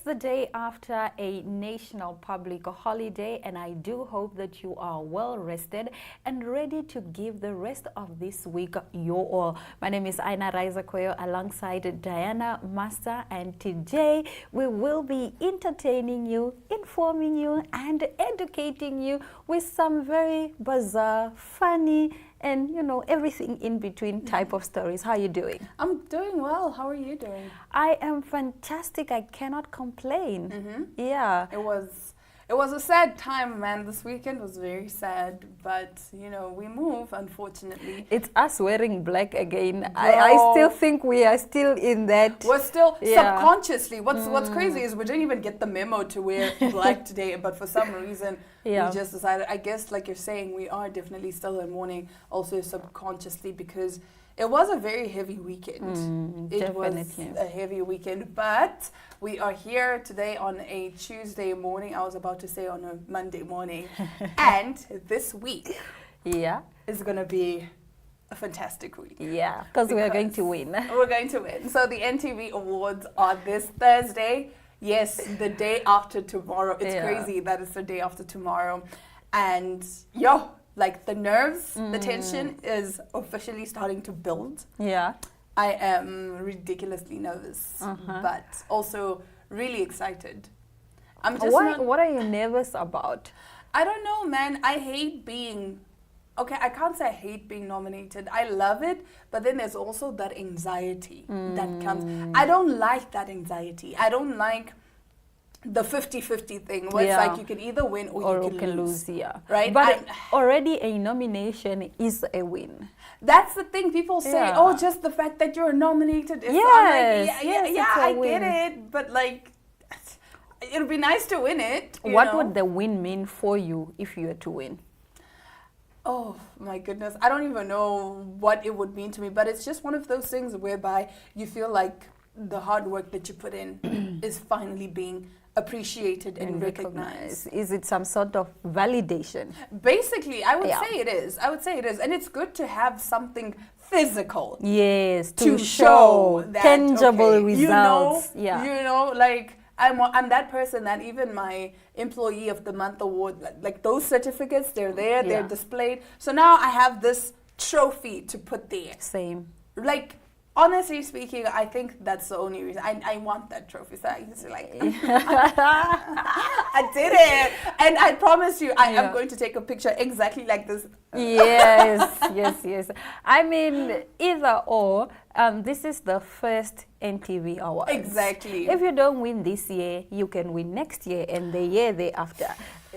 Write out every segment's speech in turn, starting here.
the day after a national public holiday, and I do hope that you are well rested and ready to give the rest of this week your all. My name is Aina Raiza Koyo alongside Diana Master, and today we will be entertaining you, informing you, and educating you with some very bizarre, funny, and everything in between type of stories. How are you doing? I'm doing well. How are you doing? I am fantastic. I cannot complain. Yeah. It was a sad time, man. This weekend was very sad, but we move, unfortunately. It's us wearing black again. I still think we are still in that. We're still subconsciously. What's crazy is we didn't even get the memo to wear black today, but for some reason we just decided. I guess, like you're saying, we are definitely still in mourning, also subconsciously, because it was a very heavy weekend. It was a heavy weekend, but we are here today on a Tuesday morning. I was about to say on a Monday morning. And this week is going to be a fantastic week. Yeah, because we are going to win. We're going to win. So the NTV Awards are this Thursday. Yes, the day after tomorrow. It's crazy that it's the day after tomorrow. And like the nerves, the tension is officially starting to build. Yeah. I am ridiculously nervous, but also really excited. I'm just What are you nervous about? I don't know, man. I hate being... Okay, I can't say I hate being nominated. I love it, but then there's also that anxiety that comes. I don't like that anxiety. I don't like the 50-50 thing where it's like you can either win or you can lose. Right? But already a nomination is a win. That's the thing. People say, just the fact that you're nominated is I get it, but like it'll be nice to win it. What would the win mean for you if you were to win? Oh my goodness, I don't even know what it would mean to me, but it's just one of those things whereby you feel like the hard work that you put in is finally being appreciated and recognized. Is it some sort of validation? Basically, I would say it is. And it's good to have something physical. Yes, to show that, tangible results. Like I'm that person that even my Employee of the Month award, like those certificates, they're there, they're displayed. So now I have this trophy to put there. Same. Like, honestly speaking, I think that's the only reason. I want that trophy. So I just like, I did it. And I promise you, I am going to take a picture exactly like this. Yes. I mean, either or, this is the first NTV Awards. Exactly. If you don't win this year, you can win next year and the year thereafter.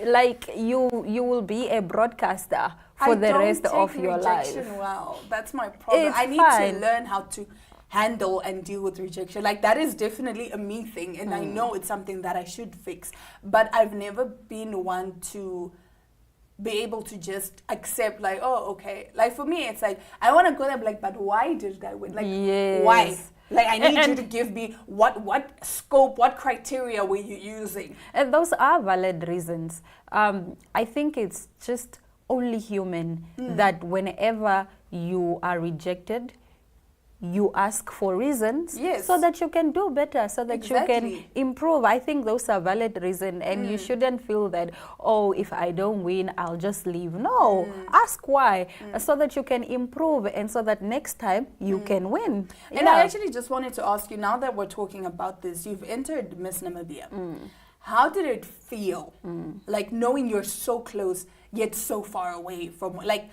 Like, you will be a broadcaster for the rest of your life. Well, that's my problem. I need to learn how to handle and deal with rejection. Like, that is definitely a me thing, and I know it's something that I should fix. But I've never been one to be able to just accept, like, oh, okay. Like, for me, it's like, I want to go there, like, but why did I win? Like, why? Like, I need you to give me what scope, what criteria were you using? And those are valid reasons. I think it's just only human that whenever you are rejected, you ask for reasons so that you can do better, so that you can improve. I think those are valid reasons, and you shouldn't feel that, oh, if I don't win, I'll just leave. No, ask why, so that you can improve and so that next time you can win. And I actually just wanted to ask you, now that we're talking about this, you've entered Miss Namibia. How did it feel, like knowing you're so close yet so far away from, like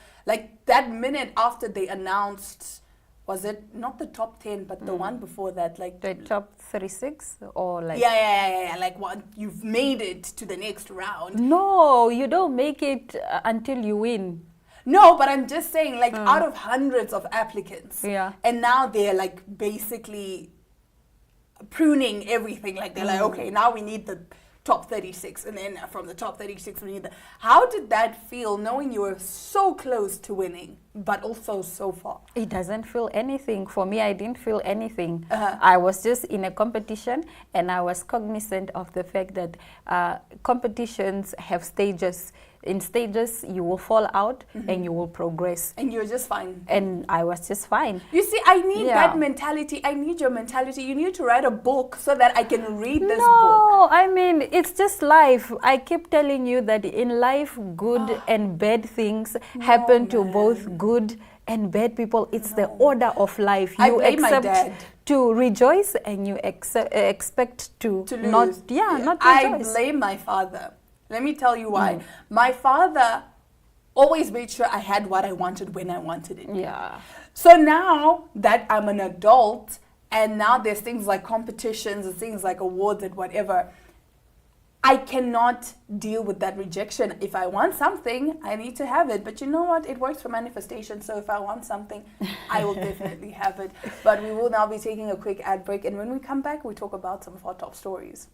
that minute after they announced, was it not the top 10, but the one before that, like the top 36, or like like what, you've made it to the next round? No, you don't make it until you win. No, but I'm just saying, like, out of hundreds of applicants, and now they're like basically pruning everything. Like, they're like, okay, now we need the top 36, and then from the top 36 we need the... How did that feel, knowing you were so close to winning? but also so far. It doesn't feel anything. For me, I didn't feel anything. I was just in a competition, and I was cognizant of the fact that competitions have stages. In stages, you will fall out and you will progress. And you're just fine. And I was just fine. You see, I need that mentality. I need your mentality. You need to write a book so that I can read this book. No, I mean, it's just life. I keep telling you that in life, good and bad things happen to both good and bad people. It's the order of life. You blame my dad. accept to rejoice and you expect to lose. not rejoice. I blame my father. Let me tell you why. My father always made sure I had what I wanted when I wanted it. Yeah. So now that I'm an adult, and now there's things like competitions and things like awards and whatever, I cannot deal with that rejection. If I want something, I need to have it. But you know what? It works for manifestation. So if I want something, I will definitely have it. But we will now be taking a quick ad break. And when we come back, we talk about some of our top stories.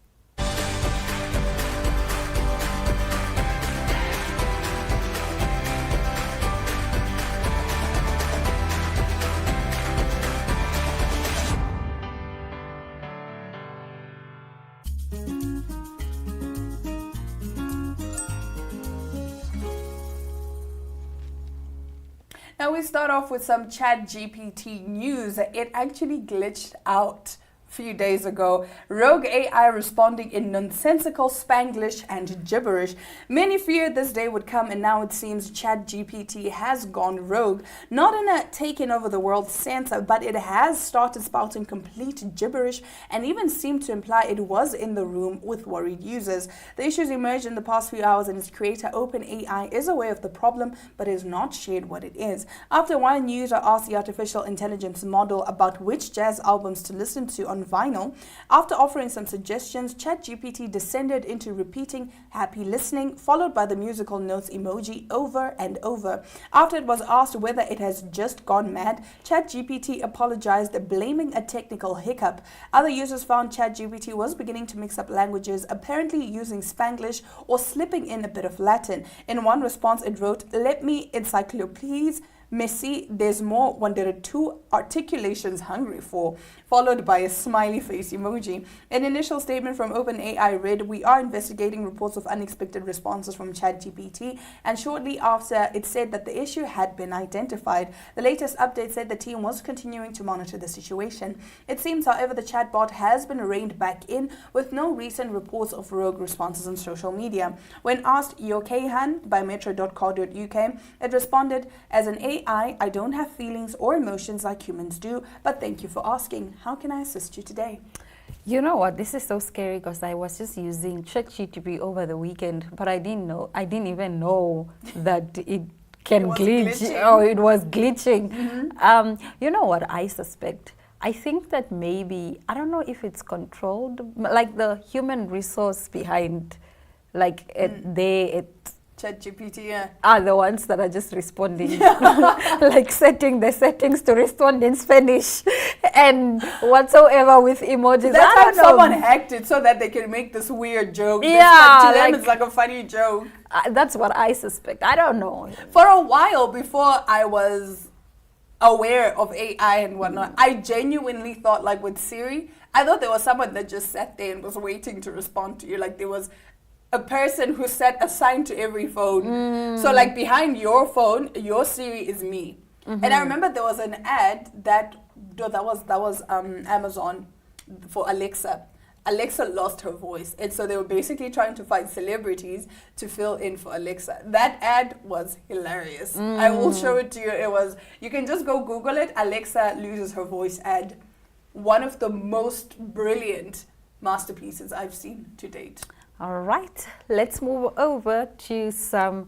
Now we start off with some ChatGPT news. It actually glitched out a few days ago. Rogue AI responding in nonsensical Spanglish and gibberish. Many feared this day would come, and now it seems ChatGPT has gone rogue. Not in a taking over the world sense, but it has started spouting complete gibberish and even seemed to imply it was in the room with worried users. The issues emerged in the past few hours, and its creator OpenAI is aware of the problem but has not shared what it is. After one user asked the artificial intelligence model about which jazz albums to listen to on vinyl, after offering some suggestions, ChatGPT descended into repeating happy listening, followed by the musical notes emoji over and over. After it was asked whether it has just gone mad, ChatGPT apologized, blaming a technical hiccup. Other users found ChatGPT was beginning to mix up languages, apparently using Spanglish or slipping in a bit of Latin. In one response, it wrote, "Let me encyclopedize Messi, there's more 102 articulations hungry for," followed by a smiley face emoji. An initial statement from OpenAI read, "We are investigating reports of unexpected responses from ChatGPT," and shortly after, it said that the issue had been identified. The latest update said the team was continuing to monitor the situation. It seems, however, the chatbot has been reined back in, with no recent reports of rogue responses on social media. When asked, "You okay, Han?" by metro.co.uk, it responded, "As an I don't have feelings or emotions like humans do, but thank you for asking. How can I assist you today?" You know what? This is so scary because I was just using ChatGPT over the weekend, but I didn't even know that it can glitch. Oh, it was glitching. You know what I suspect? I think that maybe, I don't know if it's controlled, like the human resource behind, like ChatGPT, are the ones that are just responding, like setting the settings to respond in Spanish and whatsoever with emojis. That's how someone hacked it so that they can make this weird joke. Yeah, to them it's like a funny joke. That's what I suspect. I don't know. For a while before I was aware of AI and whatnot, I genuinely thought, like with Siri, I thought there was someone that just sat there and was waiting to respond to you. Like there was a person who set a sign to every phone. So like behind your phone, your Siri is me. And I remember there was an ad that was Amazon for Alexa. Alexa lost her voice, and so they were basically trying to find celebrities to fill in for Alexa. That ad was hilarious. I will show it to you. You can just go Google it, Alexa loses her voice ad. One of the most brilliant masterpieces I've seen to date. All right, let's move over to some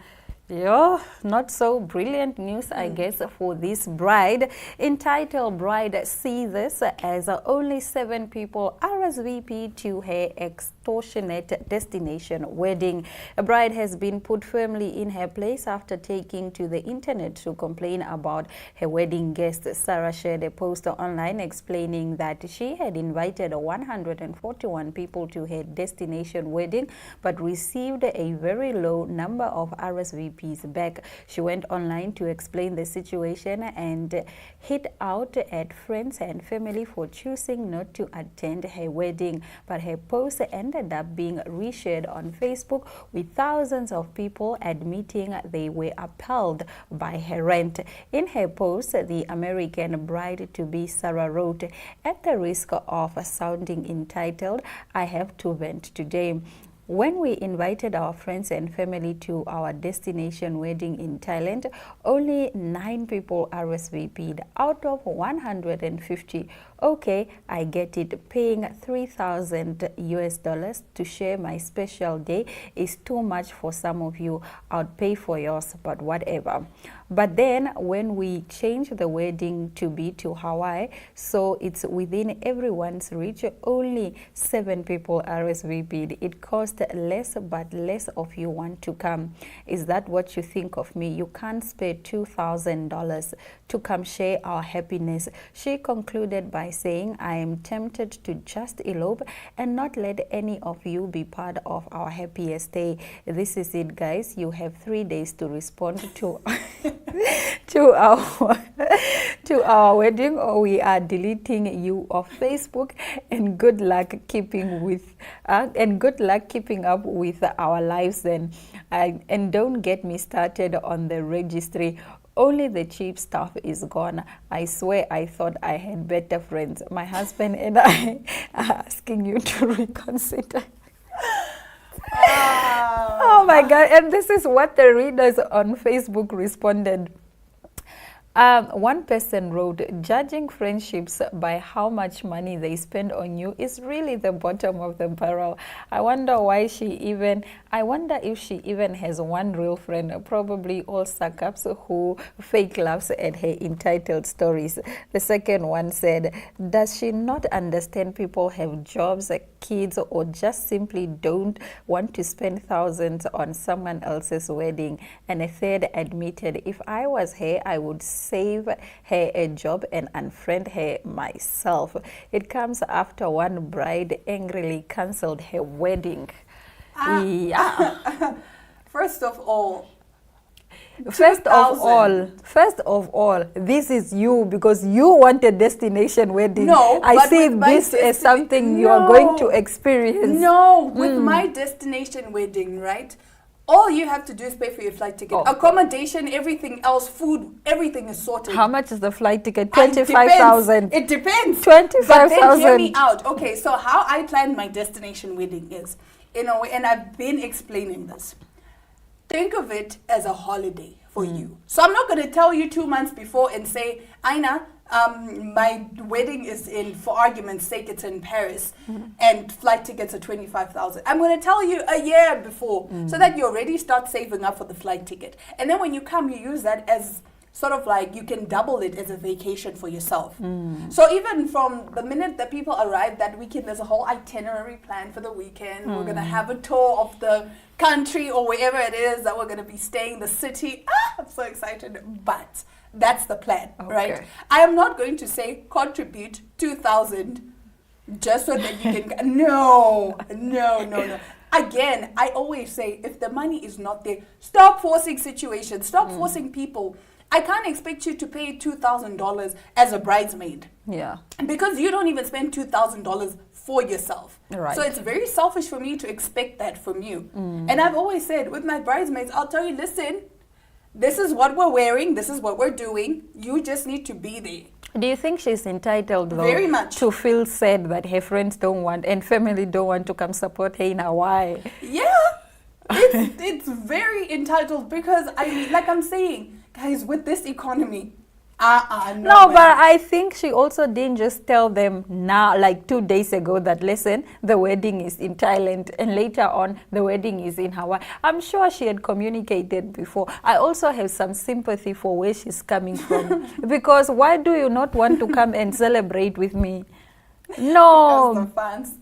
not so brilliant news, I guess, for this bride. Entitled "Bride See This" as only 7 people RSVP to her extortionate destination wedding. A bride has been put firmly in her place after taking to the internet to complain about her wedding guest. Sarah shared a post online explaining that she had invited 141 people to her destination wedding, but received a very low number of RSVP RSVPs back. She went online to explain the situation and hit out at friends and family for choosing not to attend her wedding. But her post ended up being reshared on Facebook with thousands of people admitting they were appalled by her rant. In her post, the American bride-to-be Sarah wrote, "At the risk of sounding entitled, I have to vent today. When we invited our friends and family to our destination wedding in Thailand, only 9 people RSVP'd out of 150. Okay, I get it. Paying $3,000 to share my special day is too much for some of you. I'd pay for yours, but whatever." But then when we changed the wedding to be to Hawaii, so it's within everyone's reach, only 7 people RSVP'd. It cost less, but less of you want to come. Is that what you think of me? You can't spare $2,000 to come share our happiness. She concluded by saying, "I am tempted to just elope and not let any of you be part of our happiest day. This is it, guys. You have 3 days to respond to to our wedding, or we are deleting you off Facebook. And good luck keeping up with our lives then. And don't get me started on the registry. Only the cheap stuff is gone. I swear I thought I had better friends. My husband and I are asking you to reconsider." Oh my God. And this is what the readers on Facebook responded. One person wrote, "Judging friendships by how much money they spend on you is really the bottom of the barrel. I wonder if she even has one real friend, probably all suck-ups who fake laughs at her entitled stories." The second one said, "Does she not understand people have jobs, kids, or just simply don't want to spend thousands on someone else's wedding?" And a third admitted, "If I was her, I would save her a job and unfriend her myself." It comes after one bride angrily cancelled her wedding. First of all, this is you, because you want a destination wedding. No, I see this as something you are going to experience. No, with my destination wedding, right? All you have to do is pay for your flight ticket. Accommodation, everything else, food, everything is sorted. How much is the flight ticket? 25,000. It depends. 25,000. But then hear me out. Okay, so how I plan my destination wedding is, in a way, and I've been explaining this. Think of it as a holiday for you. So I'm not going to tell you 2 months before and say, "Aina, my wedding is in, for argument's sake, it's in Paris, and flight tickets are 25,000. I'm going to tell you a year before, so that you already start saving up for the flight ticket. And then when you come, you use that as sort of like, you can double it as a vacation for yourself. So even from the minute that people arrive that weekend, there's a whole itinerary planned for the weekend. We're going to have a tour of the country or wherever it is that we're going to be staying, the city. I'm so excited. But that's the plan, right? I am not going to say contribute 2,000 just so that you can. No. Again, I always say, if the money is not there, stop forcing situations. Stop forcing people. I can't expect you to pay $2,000 as a bridesmaid. Yeah. Because you don't even spend $2,000 for yourself. Right. So it's very selfish for me to expect that from you. And I've always said, with my bridesmaids, I'll tell you, listen, this is what we're wearing, this is what we're doing. You just need to be there. Do you think she's entitled, though, very much, to feel sad that her friends don't want and family don't want to come support her in Hawaii? Yeah. It's very entitled, because I mean, like I'm saying, guys, with this economy, no, but I think she also didn't just tell them now, like 2 days ago, that listen, the wedding is in Thailand, and later on the wedding is in Hawaii. I'm sure she had communicated before. I also have some sympathy for where she's coming from, because why do you not want to come and celebrate with me? No. Because the fans.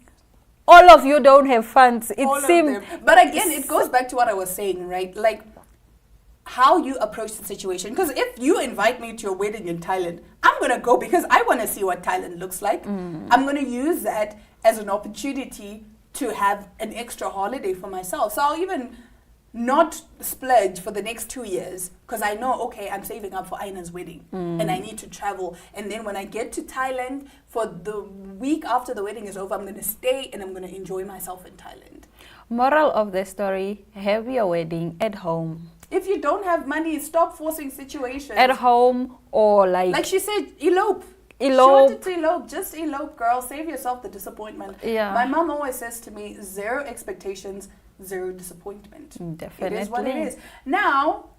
All of you don't have funds. It seems. But again, it goes back to what I was saying, right? Like, how you approach the situation. Because if you invite me to your wedding in Thailand, I'm going to go because I want to see what Thailand looks like. I'm going to use that as an opportunity to have an extra holiday for myself. So I'll even not splurge for the next 2 years because I know, okay, I'm saving up for Aina's wedding and I need to travel. And then when I get to Thailand, for the week after the wedding is over, I'm going to stay and I'm going to enjoy myself in Thailand. Moral of the story, have your wedding at home. If you don't have money, stop forcing situations. At home or Like she said, elope. Elope. She wanted to elope. Just elope, girl. Save yourself the disappointment. Yeah. My mom always says to me, 0 expectations, 0 disappointment. Definitely. It is what it is. Now,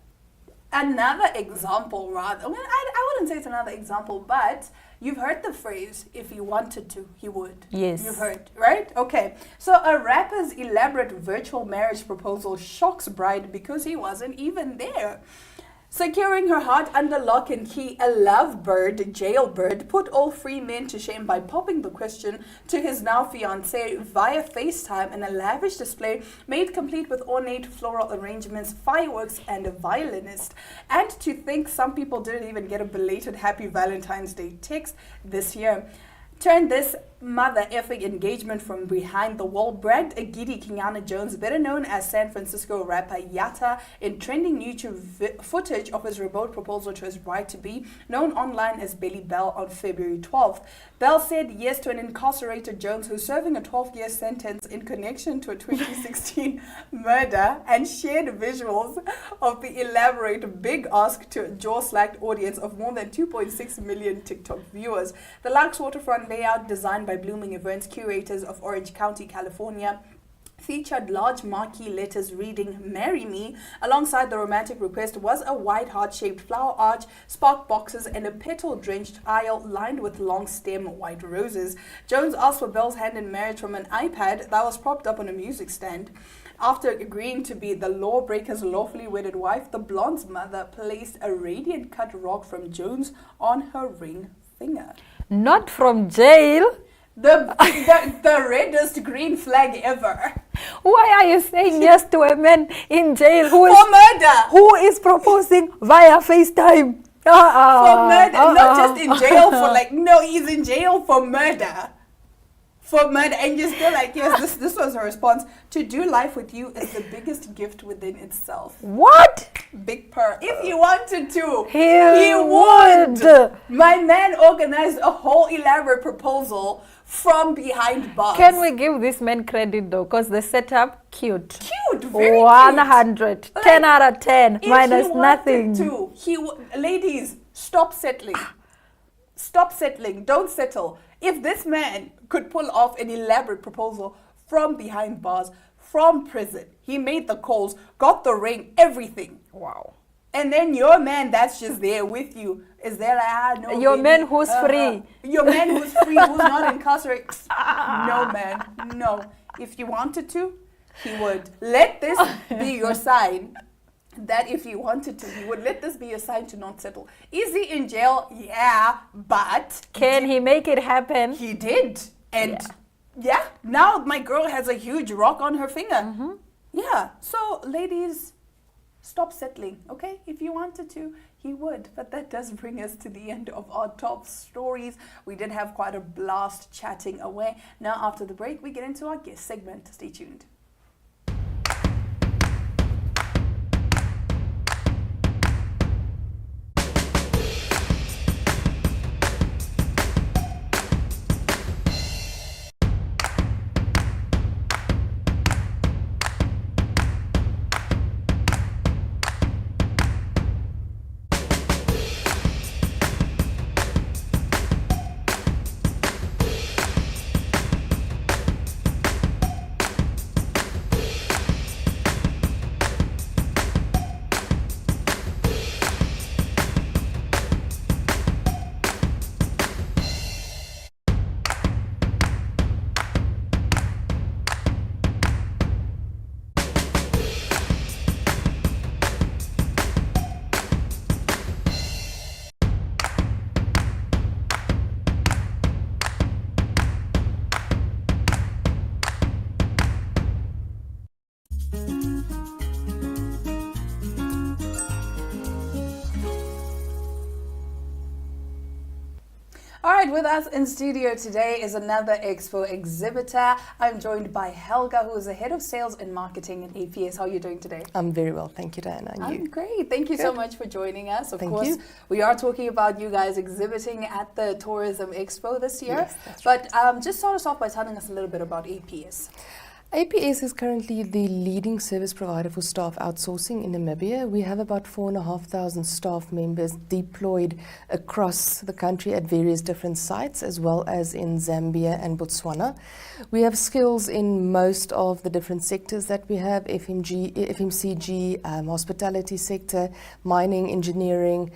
another example, rather. Well, I wouldn't say it's another example, but you've heard the phrase, if he wanted to, he would. Yes. You've heard, right? Okay. So a rapper's elaborate virtual marriage proposal shocks bride because he wasn't even there. Securing her heart under lock and key, a lovebird, jailbird, put all 3 men to shame by popping the question to his now fiancée via FaceTime in a lavish display made complete with ornate floral arrangements, fireworks, and a violinist. And to think some people didn't even get a belated Happy Valentine's Day text this year. Turned this mother effing engagement from behind the wall, bragged Agidi Kinyana Jones, better known as San Francisco rapper Yatta, in trending YouTube footage of his remote proposal to his bride-to-be, known online as Belly Bell, on February 12th. Bell said yes to an incarcerated Jones who's serving a 12-year sentence in connection to a 2016 murder, and shared visuals of the elaborate big ask to a jaw-slacked audience of more than 2.6 million TikTok viewers. The Lux waterfront layout, designed by Blooming Events curators of Orange County, California, featured large marquee letters reading "Marry Me." Alongside the romantic request was a white heart-shaped flower arch, spark boxes, and a petal-drenched aisle lined with long-stem white roses. Jones asked for Bell's hand in marriage from an iPad that was propped up on a music stand. After agreeing to be the lawbreaker's lawfully wedded wife, the blonde's mother placed a radiant cut rock from Jones on her ring finger. Not from jail. The reddest green flag ever. Why are you saying yes to a man in jail For murder. who is proposing via FaceTime? For murder. Not just in jail for he's in jail for murder. For murder. And you're still like, yes, this was her response. To do life with you is the biggest gift within itself. What? Big purr. If he wanted to, He would. My man organized a whole elaborate proposal from behind bars. Can we give this man credit though? Because the setup, cute. Cute, very 100. Like, 10 out of 10. if Minus he nothing. wanted to, ladies, stop settling. Stop settling. Don't settle. If this man could pull off an elaborate proposal from behind bars, from prison, he made the calls, got the ring, everything. Wow. And then your man that's just there with you is there like, no. Your baby, man who's free. Your man who's free, who's not incarcerated. No, man. No. If you wanted to, he would. Let this be your sign that if he wanted to, he would. Let this be a sign to not settle. Is he in jail? Yeah, but Can he make it happen? he did. And yeah, now my girl has a huge rock on her finger. Yeah, so ladies, stop settling, okay? If you wanted to, he would. But that does bring us to the end of our top stories. We did have quite a blast chatting away. Now, after the break, we get into our guest segment. Stay tuned. All right, with us in studio today is another Expo exhibitor. I'm joined by Helga, who is the Head of Sales and Marketing at APS. How are you doing today? I'm very well, thank you, Diana. And I'm great. Thank you so much for joining us. Of course, you. We are talking about you guys exhibiting at the Tourism Expo this year. Yes, that's right. Just start us off by telling us a little bit about APS. APS is currently the leading service provider for staff outsourcing in Namibia. We have about 4,500 staff members deployed across the country at various different sites, as well as in Zambia and Botswana. We have skills in most of the different sectors that we have, FMCG, hospitality sector, mining, engineering,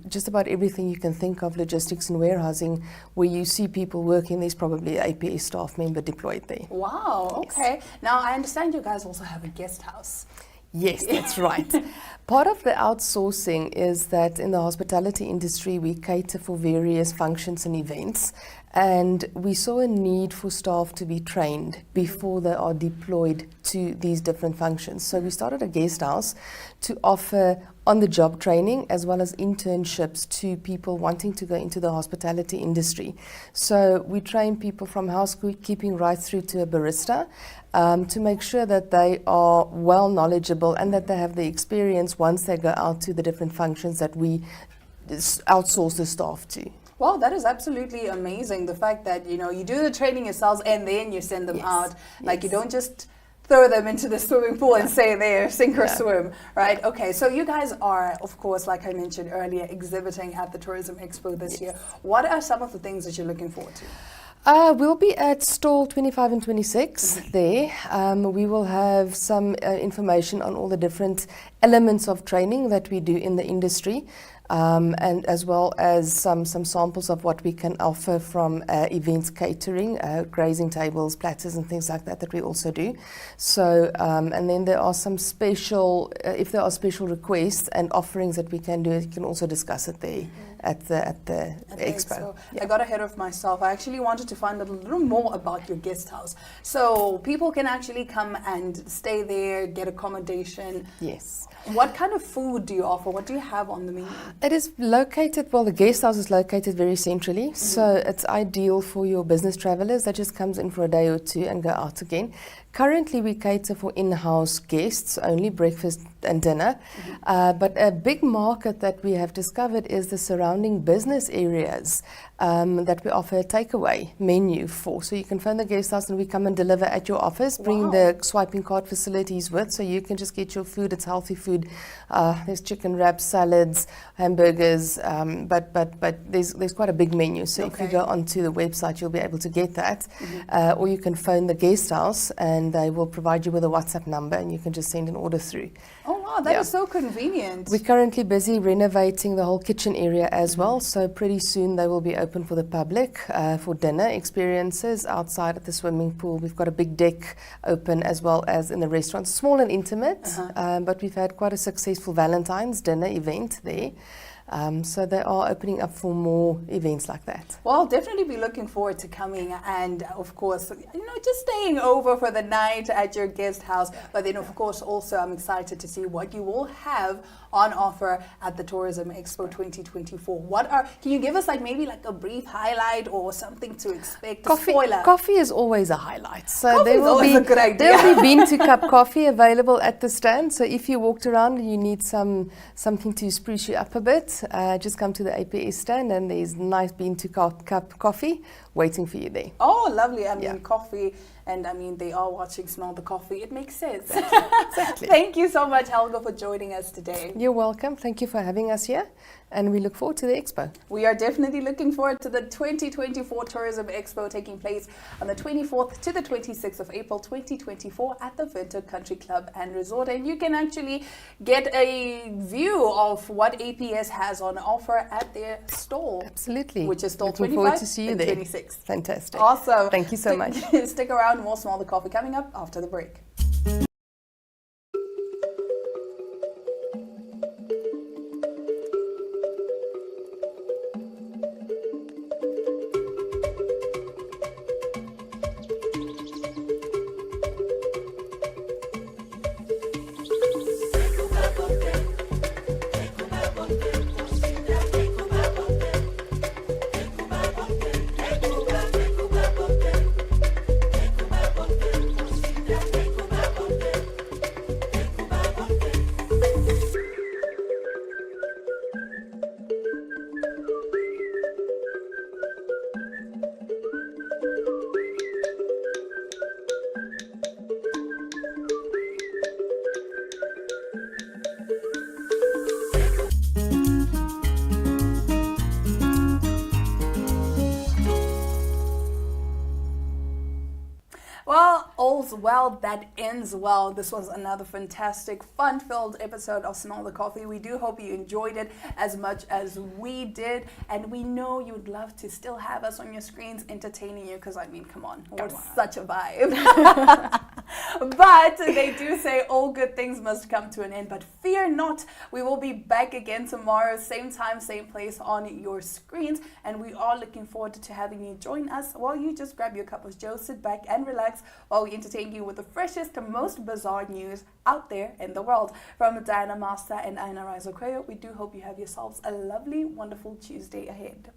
just about everything you can think of, logistics and warehousing, where you see people working, there's probably an APS staff member deployed there. Wow, okay. Yes. Now, I understand you guys also have a guest house. Yes, that's right. Part of the outsourcing is that in the hospitality industry, we cater for various functions and events, and we saw a need for staff to be trained before they are deployed to these different functions. So we started a guest house to offer on-the-job training as well as internships to people wanting to go into the hospitality industry. So we train people from housekeeping right through to a barista to make sure that they are well knowledgeable and that they have the experience once they go out to the different functions that we outsource the staff to. Well, that is absolutely amazing. The fact that, you know, you do the training yourselves and then you send them out. Like you don't just throw them into the swimming pool and say there, sink or swim, right? Okay, so you guys are, of course, like I mentioned earlier, exhibiting at the Tourism Expo this year. What are some of the things that you're looking forward to? We'll be at stall 25 and 26 there. We will have some information on all the different elements of training that we do in the industry. And as well as some samples of what we can offer from events catering, grazing tables, platters and things like that we also do. So, and then there are some special, if there are special requests and offerings that we can do, you can also discuss it there at the expo. Yeah. I got ahead of myself. I actually wanted to find out a little more about your guest house. So people can actually come and stay there, get accommodation. Yes. What kind of food do you offer? What do you have on the menu? It is located, well, the guest house is located very centrally, so it's ideal for your business travelers that just comes in for a day or two and go out again. Currently, we cater for in-house guests, only breakfast and dinner. But a big market that we have discovered is the surrounding business areas that we offer a takeaway menu for. So you can phone the guest house and we come and deliver at your office, bring the swiping card facilities with, so you can just get your food. It's healthy food. There's chicken wraps, salads, hamburgers, but there's quite a big menu. So if you go onto the website, you'll be able to get that. Or you can phone the guest house and they will provide you with a WhatsApp number and you can just send an order through. Oh wow, that is so convenient. We're currently busy renovating the whole kitchen area as well, so pretty soon they will be open for the public for dinner experiences outside at the swimming pool. We've got a big deck open as well as in the restaurant, small and intimate, but we've had quite a successful Valentine's dinner event there. So they are opening up for more events like that. Well, I'll definitely be looking forward to coming and, of course, just staying over for the night at your guest house. But then, of course, also I'm excited to see what you will have on offer at the Tourism Expo 2024. Can you give us maybe a brief highlight or something to expect? Spoiler. Coffee is always a highlight. So coffee is always a good idea. There will be bean to cup coffee available at the stand. So if you walked around and you need something to spruce you up a bit, just come to the APS stand and there's nice bean to cup coffee waiting for you there. Oh, lovely. I mean, coffee, and I mean, they are watching Smell the Coffee. It makes sense. Exactly. Thank you so much, Helga, for joining us today. You're welcome. Thank you for having us here, and we look forward to the expo. We are definitely looking forward to the 2024 Tourism Expo taking place on the 24th to the 26th of April 2024 at the Vinter Country Club and Resort. And you can actually get a view of what APS has on offer at their stall. Absolutely. Which is stall looking 25 forward to see you and there. 26. Fantastic. Awesome. Thank you so much. Stick around, more Smell the Coffee coming up after the break. all's well that ends well. This was another fantastic, fun-filled episode of Smell the Coffee. We do hope you enjoyed it as much as we did, and we know you'd love to still have us on your screens entertaining you, because I mean, come on, we're such a vibe. But they do say all good things must come to an end, but fear not, we will be back again tomorrow, same time, same place on your screens, and we are looking forward to having you join us while you just grab your cup of joe, sit back and relax while we entertain you with the freshest and most bizarre news out there in the world. From Diana Master and Aina Raiza Koyo, we do hope you have yourselves a lovely, wonderful Tuesday ahead.